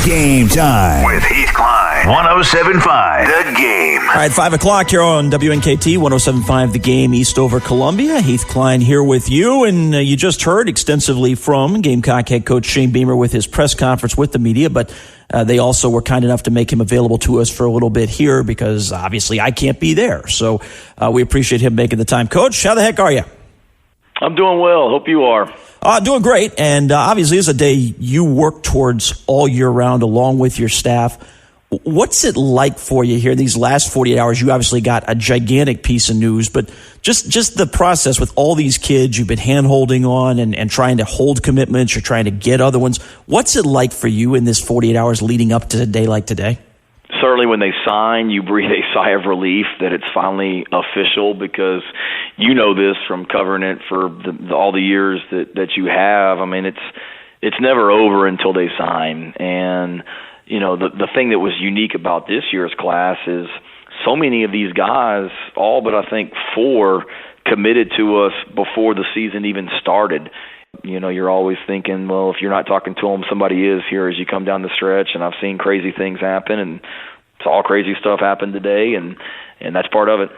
Game time with Heath Klein. 107.5 The Game. All right, 5 o'clock here on WNKT, 107.5 The Game, East over Columbia. Heath Klein here with you, and you just heard extensively from Gamecock head coach Shane Beamer with his press conference with the media, but they also were kind enough to make him available to us for a little bit here because obviously I can't be there. So we appreciate him making the time. Coach, how the heck are you? I'm doing well. Hope you are. Doing great, and obviously it's a day you work towards all year round along with your staff. What's it like for you here these last 48 hours? You obviously got a gigantic piece of news, but just the process with all these kids you've been hand-holding on and trying to hold commitments, you're trying to get other ones. What's it like for you in this 48 hours leading up to a day like today? Certainly when they sign, you breathe a sigh of relief that it's finally official because you know this from covering it for all the years that you have. I mean, it's never over until they sign. And, you know, the thing that was unique about this year's class is so many of these guys, all but I think 4, committed to us before the season even started. You know, you're always thinking, well, if you're not talking to them, somebody is here as you come down the stretch. And I've seen crazy things happen, and all crazy stuff happened today, and that's part of it.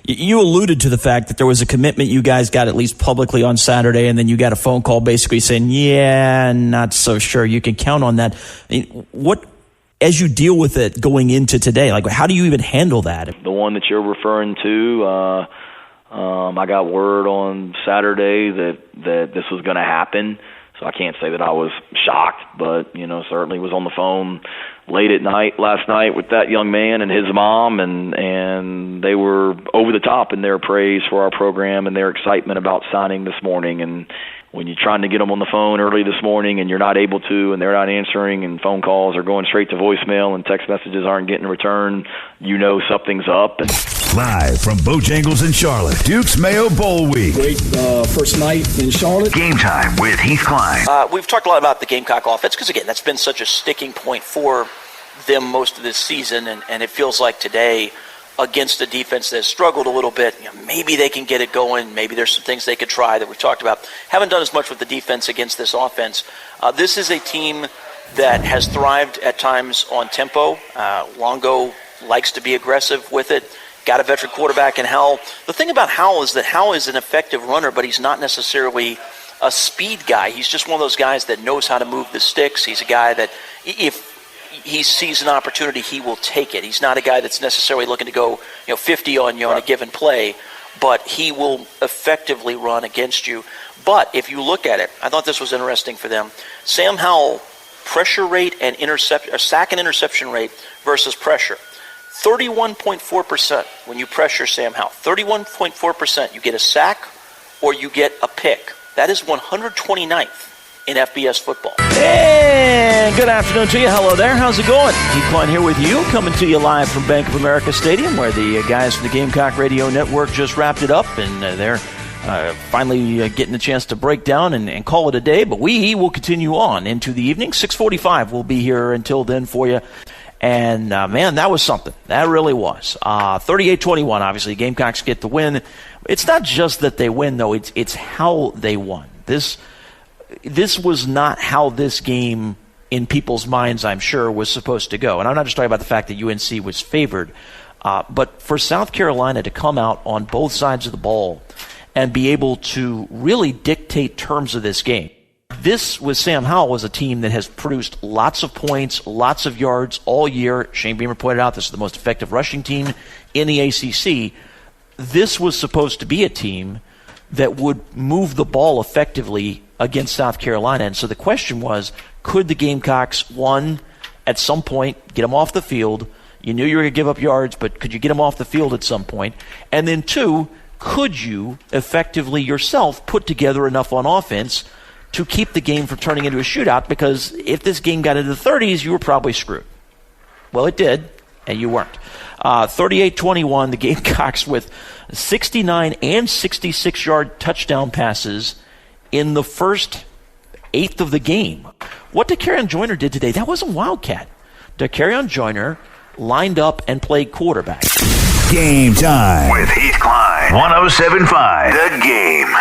You alluded to the fact that there was a commitment you guys got at least publicly on Saturday, and then you got a phone call basically saying, yeah, not so sure you can count on that. I mean, what, as you deal with it going into today, like how do you even handle that? The one that you're referring to, I got word on Saturday that this was going to happen, so I can't say that I was shocked, but, you know, certainly was on the phone late at night last night with that young man and his mom, and they were over the top in their praise for our program and their excitement about signing this morning. And when you're trying to get them on the phone early this morning and you're not able to, and they're not answering, and phone calls are going straight to voicemail and text messages aren't getting returned, you know something's up. And live from Bojangles in Charlotte, Duke's Mayo Bowl Week. Great first night in Charlotte. Game time with Heath Klein. We've talked a lot about the Gamecock offense because, again, that's been such a sticking point for them most of this season, and it feels like today against a defense that has struggled a little bit, you know, maybe they can get it going. Maybe there's some things they could try that we've talked about. Haven't done as much with the defense against this offense. This is a team that has thrived at times on tempo. Longo likes to be aggressive with it. Got a veteran quarterback in Howell. The thing about Howell is that Howell is an effective runner, but he's not necessarily a speed guy. He's just one of those guys that knows how to move the sticks. He's a guy that if he sees an opportunity, he will take it. He's not a guy that's necessarily looking to go 50 on you on a given play, but he will effectively run against you. But if you look at it, I thought this was interesting for them. Sam Howell, pressure rate and sack and interception rate versus pressure. 31.4% when you pressure Sam Howell. 31.4%. You get a sack or you get a pick. That is 129th in FBS football. And good afternoon to you. Hello there. How's it going? Heath Klein here with you, coming to you live from Bank of America Stadium, where the guys from the Gamecock Radio Network just wrapped it up, and they're finally getting a chance to break down and call it a day. But we will continue on into the evening. 6:45 we'll be here until then for you. And, man, that was something. That really was. 38-21, obviously. Gamecocks get the win. It's not just that they win, though. It's how they won. This was not how this game, in people's minds, I'm sure, was supposed to go. And I'm not just talking about the fact that UNC was favored, but for South Carolina to come out on both sides of the ball and be able to really dictate terms of this game. This, with Sam Howell, was a team that has produced lots of points, lots of yards all year. Shane Beamer pointed out this is the most effective rushing team in the ACC. This was supposed to be a team that would move the ball effectively against South Carolina. And so the question was, could the Gamecocks, one, at some point, get them off the field? You knew you were going to give up yards, but could you get them off the field at some point? And then two, could you effectively yourself put together enough on offense to keep the game from turning into a shootout? Because if this game got into the 30s, you were probably screwed. Well, it did, and you weren't. 38-21, the Gamecocks with 69 and 66-yard touchdown passes in the first eighth of the game. What Dakereon Joyner did today, that wasn't Wildcat. Dakereon Joyner lined up and played quarterback. Game time with Heath Klein. 107.5 The Game.